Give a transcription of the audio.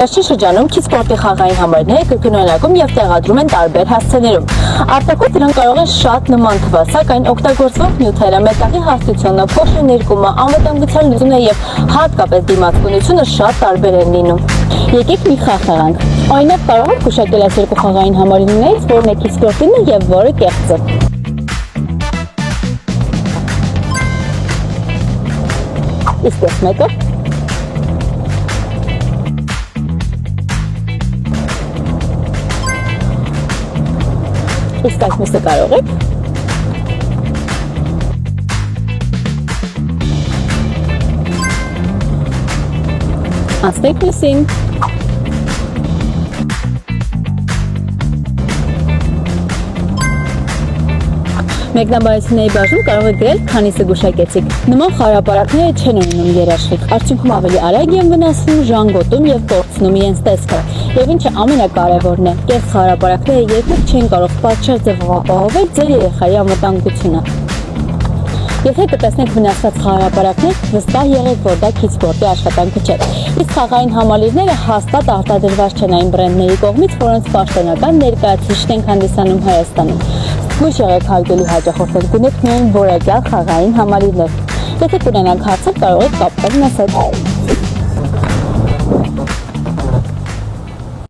Վերջին շրջանում քիչ սպորտի խաղային համարները կրկնօրինակում եւ տեղադրում են տարբեր հասցեներում։ Արտակոց դրանք կարող են շատ նման թվալ, սակայն օգտագործվող նյութերը, մետաղի հաստությունը, փոշի ներկումը, անվտանգության լուծումը եւ հատկապես դիմացկունությունը շատ տարբեր են լինում։ Եկեք մի խաղ խաղանք։ Օրինակ կարող եք գուշակել այս երկու խաղային համարներից, որն է քիչ սպորտինը եւ որը կեղծը։ Իսկ այս մեկը Իսկ այս մյուսը կարող եք։ Անցնենք մյուսին։ Մեկնաբանությունների բաժնում կարող եք գրել, քանիսը գուշակեցիք։ Նման խաղապարակները չեն ունենում երաշխիք, արդյունքում ավելի արագ են վնասվում, ժանգոտում եւ կորցնում իրենց տեսքը։ Եվ ինչը ամենակարևորն է, կեղծ խաղապարակները երբեք չեն կարող պատշաճ ձևով ապահովել ձեր երեխայի անվտանգությունը։ Եթե կտեսնեք վնասված խաղապարակներ, վստահ եղեք, որ դա քիչ սպորտի աշխատանքը չէ։ Իսկ խաղային համալիրները հաստատ արտադրված չեն այն բրենդների կողմից, որոնց պաշտոնական ներկայացուցիչն են հանդիսանում Հայաստանում։ Զգույշ եղեք հարգելի հաճախորդներ, գնեք միայն որակյալ խաղային համալիրներ։ Եթե կունենաք հարցեր, կարող եք կապվել մեզ հետ։